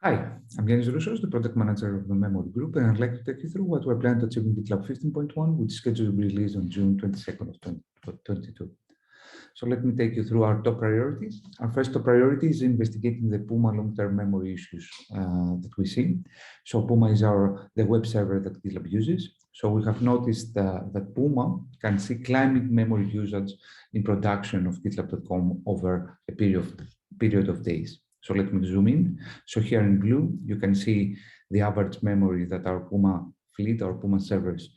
Hi, I'm Yannis Roussos, the product manager of the memory group, and I'd like to take you through what we're planning to achieve in GitLab 15.1, which is scheduled to be released on June 22nd of 2022. So let me take you through our top priorities. Our first top priority is investigating the Puma long-term memory issues that we see. So Puma is the web server that GitLab uses. So we have noticed that Puma can see climbing memory usage in production of GitLab.com over a period of days. So let me zoom in. So here in blue, you can see the average memory that our Puma fleet, our Puma servers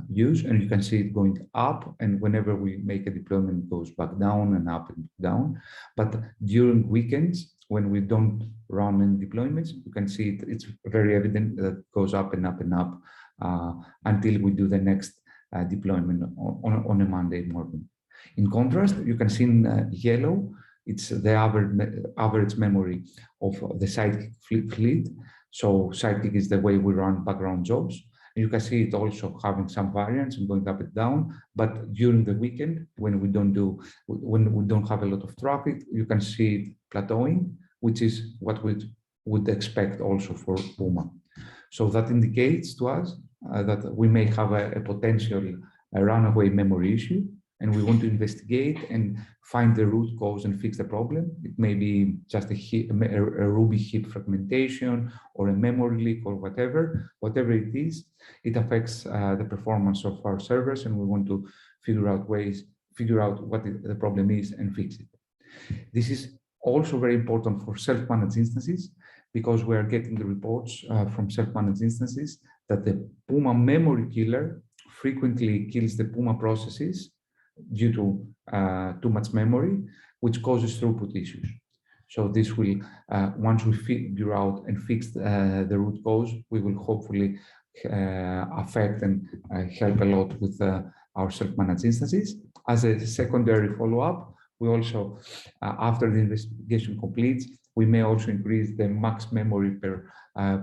use, and you can see it going up, and whenever we make a deployment, it goes back down and up and down. But during weekends, when we don't run any deployments, you can see it's very evident that it goes up and up and up until we do the next deployment on a Monday morning. In contrast, you can see in yellow, it's the average memory of the Sidekick fleet. So Sidekick is the way we run background jobs. And you can see it also having some variance and going up and down. But during the weekend, when we don't have a lot of traffic, you can see it plateauing, which is what we would expect also for Puma. So that indicates to us that we may have a potential runaway memory issue, and we want to investigate and find the root cause and fix the problem. It may be just a Ruby heap fragmentation or a memory leak or whatever it is. It affects the performance of our servers, and we want to figure out what the problem is and fix it. This is also very important for self-managed instances, because we are getting the reports from self-managed instances that the Puma memory killer frequently kills the Puma processes due to too much memory, which causes throughput issues. So this will, once we figure out and fix the root cause, we will hopefully affect and help a lot with our self-managed instances. As a secondary follow-up, we also, after the investigation completes, we may also increase the max memory per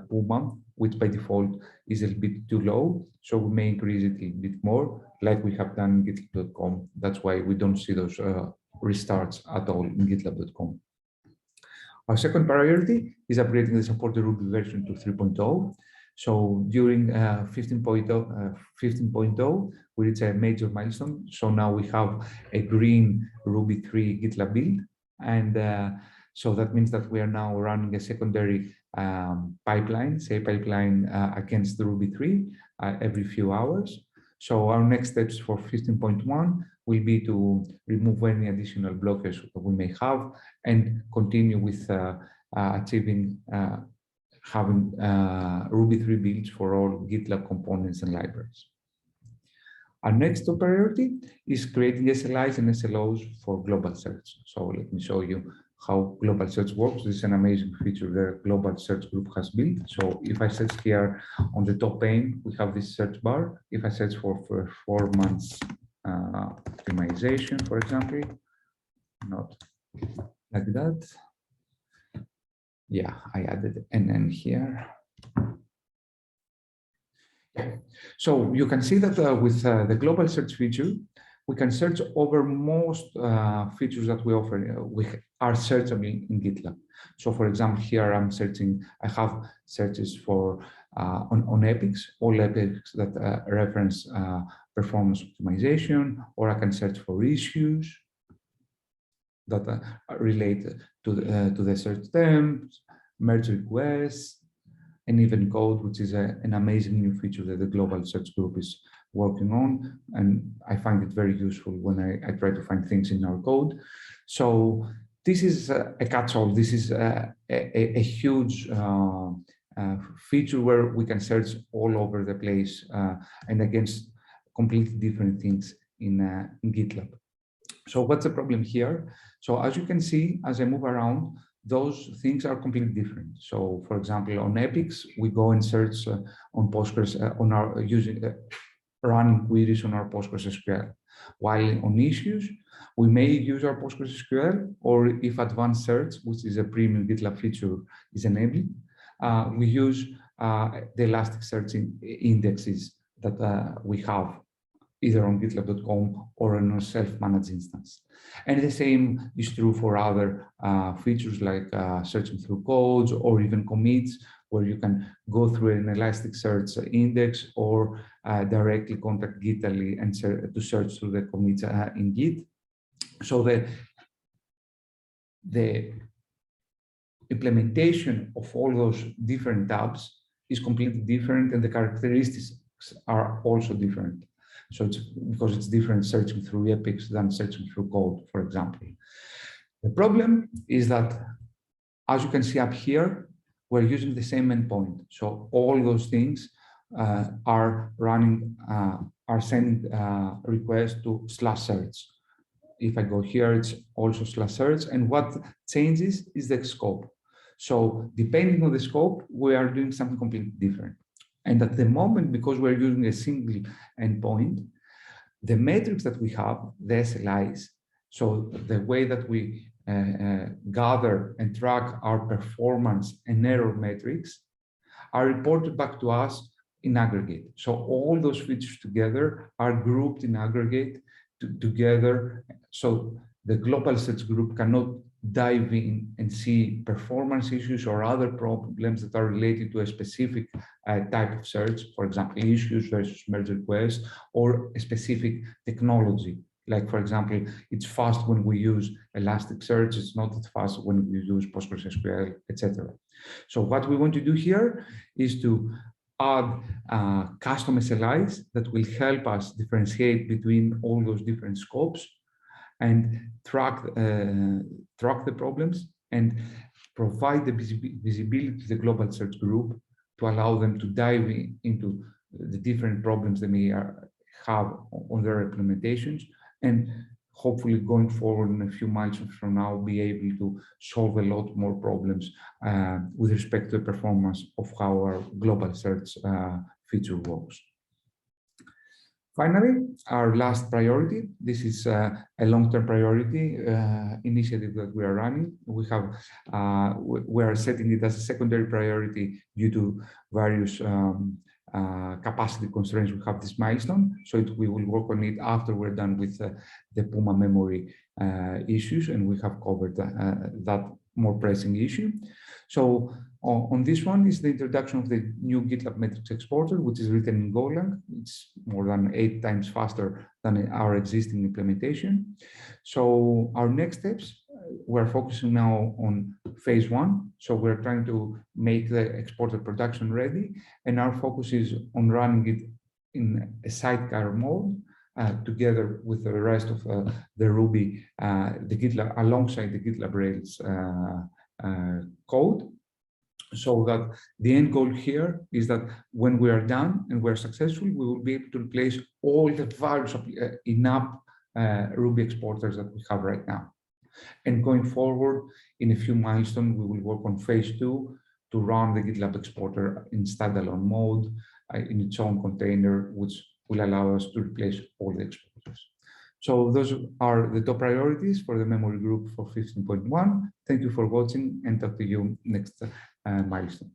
Puma, which by default is a little bit too low. So we may increase it a little bit more, like we have done in GitLab.com. That's why we don't see those restarts at all in GitLab.com. Our second priority is upgrading the supported Ruby version to 3.0. So during 15.0, we reached a major milestone. So now we have a green Ruby 3 GitLab build. And so that means that we are now running a secondary pipeline against the Ruby 3 every few hours. So our next steps for 15.1 will be to remove any additional blockers that we may have and continue with achieving having Ruby 3 builds for all GitLab components and libraries. Our next top priority is creating SLIs and SLOs for global search. So let me show you how global search works. This is an amazing feature the global search group has built. So if I search here on the top pane, we have this search bar. If I search for performance optimization, for example, not like that. Yeah, I added NN here. Yeah. So you can see that with the global search feature, we can search over most features that we offer. We are searchable in GitLab. So for example, here I'm searching, I have searches for on epics, all epics that reference performance optimization, or I can search for issues that relate to the search terms, merge requests, and even code, which is an amazing new feature that the global search group is working on. And I find it very useful when I try to find things in our code. So this is a catch-all. This is a huge feature where we can search all over the place and against completely different things in GitLab. So what's the problem here? So as you can see, as I move around, those things are completely different. So for example, on epics, we go and search on Postgres on our running queries on our Postgres SQL. While on issues, we may use our Postgres SQL, or if advanced search, which is a premium GitLab feature, is enabled, we use the Elasticsearch indexes that we have either on GitLab.com or on a self-managed instance. And the same is true for other features like searching through codes or even commits, where you can go through an Elasticsearch index or directly contact Gitly and to search through the commits in Git. So the implementation of all those different tabs is completely different, and the characteristics are also different. So it's because it's different searching through epics than searching through code, for example. The problem is that, as you can see up here, we're using the same endpoint. So all those things are running, are sending requests to /search. If I go here, it's also /search. And what changes is the scope. So depending on the scope, we are doing something completely different. And at the moment, because we're using a single endpoint, the metrics that we have, the SLIs, so the way that we gather and track our performance and error metrics are reported back to us in aggregate. So all those features together are grouped in aggregate together. So the global search group cannot dive in and see performance issues or other problems that are related to a specific type of search, for example, issues versus merge requests, or a specific technology. Like, for example, it's fast when we use Elasticsearch, it's not as fast when we use PostgreSQL, etc. So what we want to do here is to add custom SLIs that will help us differentiate between all those different scopes and track the problems and provide the visibility to the global search group to allow them to dive into the different problems they may have on their implementations, and hopefully going forward in a few milestones from now, be able to solve a lot more problems with respect to the performance of how our global search feature works. Finally, our last priority, this is a long-term priority initiative that we are running. We are setting it as a secondary priority due to various capacity constraints. We have this milestone, so we will work on it after we're done with the Puma memory issues, and we have covered that more pressing issue. So on this one is the introduction of the new GitLab metrics exporter, which is written in Golang. It's more than 8 times faster than our existing implementation. So our next steps, we're focusing now on phase 1. So we're trying to make the exporter production ready, and our focus is on running it in a sidecar mode together with the rest of the Ruby, the GitLab, alongside the GitLab Rails code. So that the end goal here is that when we are done and we're successful, we will be able to replace all the various in-app Ruby exporters that we have right now. And going forward, in a few milestones, we will work on phase 2 to run the GitLab exporter in standalone mode in its own container, which will allow us to replace all the exporters. So those are the top priorities for the memory group for 15.1. Thank you for watching, and talk to you next milestone.